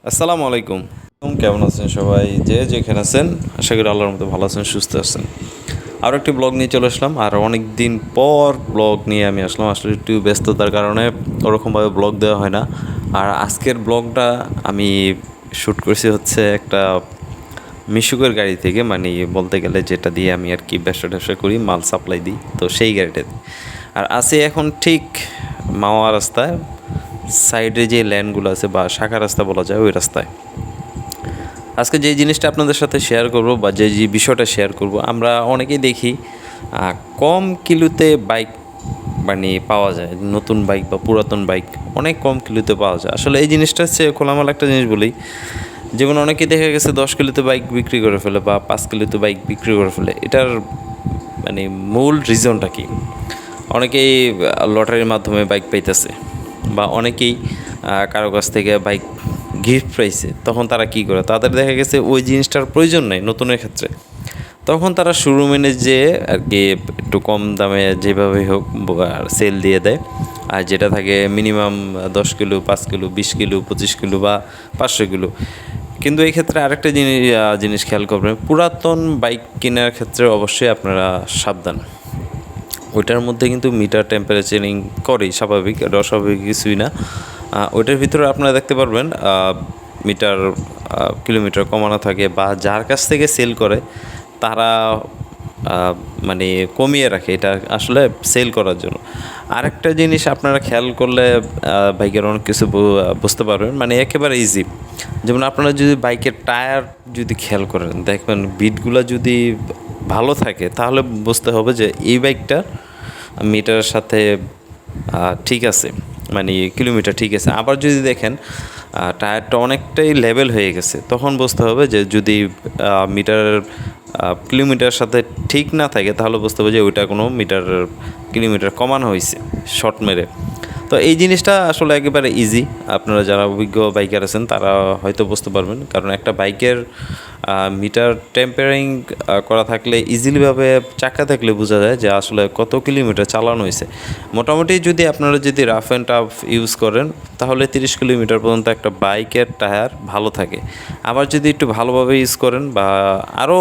আসসালামু আলাইকুম। কেমন আছেন সবাই? যে যেখানে আছেন আশা করি আল্লাহর মতো ভালো আছেন, সুস্থ আছেন। আরও একটি ব্লগ নিয়ে চলে আসলাম। আর অনেক দিন পর ব্লগ নিয়ে আমি আসলাম। আসলে একটু ব্যস্ততার কারণে ওরকমভাবে ব্লগ দেওয়া হয় না। আর আজকের ব্লগটা আমি শ্যুট করছি হচ্ছে একটা মিশুকের গাড়ি থেকে, মানে বলতে গেলে যেটা দিয়ে আমি আর কি ব্যবসা করি, মাল সাপ্লাই দিই, তো সেই গাড়িটাতে। আর আছে এখন ঠিক মাওয়া রাস্তায়, সাইডে যে ল্যান্ডগুলো আছে বা শাখা রাস্তা বলা যায়, ওই রাস্তায়। আজকে যে জিনিসটা আপনাদের সাথে শেয়ার করব বা যে বিষয়টা শেয়ার করব, আমরা অনেকেই দেখি কম কিলোতে বাইক মানে পাওয়া যায়, নতুন বাইক বা পুরাতন বাইক অনেক কম কিলোতে পাওয়া যায়। আসলে এই জিনিসটা হচ্ছে খোলামেলা একটা জিনিস বলি, যেমন অনেকেই দেখা গেছে 10 কিলোতে বাইক বিক্রি করে ফেলে বা 5 কিলোতে বাইক বিক্রি করে ফেলে। এটার মানে মূল রিজনটা কি? অনেকেই লটারির মাধ্যমে বাইক পাইতেছে, বা অনেকেই কারো কাছ থেকে বাইক গিফট পাইছে। তখন তারা কি করে? তাদের দেখা গেছে ওই জিনিসটার প্রয়োজন নেই নতুনের ক্ষেত্রে, তখন তারা শোরুমে যেয়ে আর কি একটু কম দামে যেভাবে হোক সেল দিয়ে দেয়। আর যেটা থাকে minimum 10 kilo, 5 kilo, 20 kilo, 25 kilo বা 500 কিলো। কিন্তু এই ক্ষেত্রে আরেকটা জিনিস খেয়াল করবেন, পুরাতন বাইক কেনার ক্ষেত্রে অবশ্যই আপনারা সাবধান। ওইটার মধ্যে কিন্তু মিটার টেম্পারেচারিং করেই, স্বাভাবিক, এটা অস্বাভাবিক কিছুই না। ওইটার ভিতরে আপনারা দেখতে পারবেন মিটার কিলোমিটার কমানো থাকে, বা যার কাছ থেকে সেল করে তারা মানে কমিয়ে রাখে, এটা আসলে সেল করার জন্য। আরেকটা জিনিস আপনারা খেয়াল করলে বাইকের অনেক কিছু বুঝতে পারবেন, মানে একেবারে ইজি। যেমন আপনারা যদি বাইকের টায়ার যদি খেয়াল করেন, দেখবেন বিটগুলো যদি ভালো থাকে, তাহলে বুঝতে হবে যে এই বাইকটা মিটারের সাথে ঠিক আছে, মানে কিলোমিটার ঠিক আছে। আবার যদি দেখেন টায়ারটা অনেকটাই লেভেল হয়ে গেছে, তখন বুঝতে হবে যে যদি মিটারের কিলোমিটারের সাথে ঠিক না থাকে, তাহলে বুঝতে হবে যে ওইটা কোনো কিলোমিটার কমানো হয়েছে শর্ট মেরে। তো এই জিনিসটা আসলে একেবারে ইজি। আপনারা যারা অভিজ্ঞ বাইকার আছেন তারা হয়তো বুঝতে পারবেন, কারণ একটা বাইকের মিটার টেম্পারিং করা থাকলে ইজিলিভাবে চাকা থাকলে বোঝা যায় যে আসলে কত কিলোমিটার চালানো হয়েছে। মোটামুটি যদি আপনারা যদি রাফ অ্যান্ড টাফ ইউজ করেন, তাহলে 30 কিলোমিটার পর্যন্ত একটা বাইকের টায়ার ভালো থাকে। আবার যদি একটু ভালোভাবে ইউজ করেন বা আরও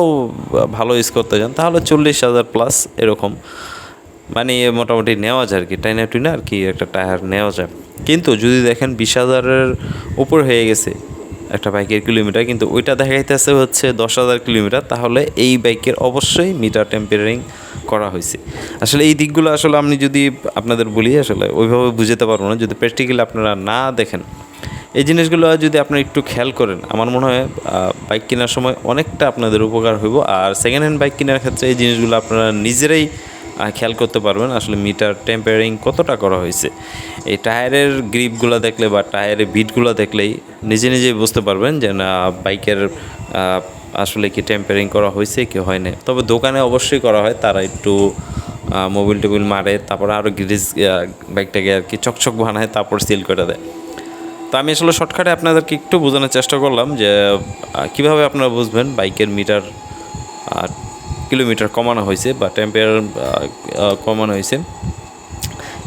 ভালো ইউজ করতে যান, তাহলে 40,000 প্লাস এরকম মানে মোটামুটি নেওয়া যায় আর কি, টাইনা টুইনা আর কি একটা টায়ার নেওয়া যায়। কিন্তু যদি দেখেন 20,000-এর উপর হয়ে গেছে একটা বাইকের কিলোমিটার, কিন্তু ওইটা দেখাইতেছে হচ্ছে 10,000 কিলোমিটার, তাহলে এই বাইকের অবশ্যই মিটার টেম্পারিং করা হয়েছে। আসলে এই দিকগুলো আসলে আমি যদি আপনাদের বলি, আসলে ওইভাবে বুঝতে পারবো না যদি প্র্যাকটিক্যালি আপনারা না দেখেন। এই জিনিসগুলো যদি আপনারা একটু খেয়াল করেন, আমার মনে হয় বাইক কেনার সময় অনেকটা আপনাদের উপকার হইব। আর সেকেন্ড হ্যান্ড বাইক কেনার ক্ষেত্রে এই জিনিসগুলো আপনারা নিজেরাই খেয়াল করতে পারবেন আসলে মিটার টেম্পারিং কতটা করা হয়েছে। এই টায়ারের গ্রিপগুলো দেখলে বা টায়ারের বিটগুলো দেখলেই নিজেই বুঝতে পারবেন যে না বাইকের আসলে কি টেম্পারিং করা হয়েছে কি হয় না। তবে দোকানে অবশ্যই করা হয়, তারা একটু মোবিল টোবিল মারে, তারপর আরও গ্রিজ বাইকটাকে আর কি চকচক বানায়, তারপর সিল করে দেয়। তো আমি আসলে শর্টকাটে আপনাদেরকে একটু বোঝানোর চেষ্টা করলাম যে কীভাবে আপনারা বুঝবেন বাইকের মিটার কিলোমিটার কমানো হয়েছে বা টেম্পারেচার কমানো হয়েছে।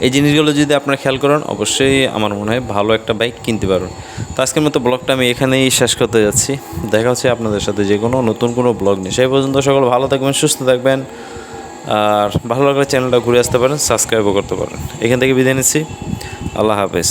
এই জিনিসগুলো যদি আপনারা খেয়াল করেন, অবশ্যই আমার মনে হয় ভালো একটা বাইক কিনতে পারবেন। তো আজকের মতো ব্লগটা আমি এখানেই শেষ করতে যাচ্ছি। দেখা হচ্ছে আপনাদের সাথে যে কোনো নতুন কোনো ব্লগ নিয়ে। সেই পর্যন্ত সকল ভালো থাকবেন, সুস্থ থাকবেন। আর ভালো লাগলে চ্যানেলটা ঘুরে আসতে পারেন, সাবস্ক্রাইবও করতে পারেন। এখান থেকে বিদায় নিচ্ছি। আল্লাহ হাফেজ।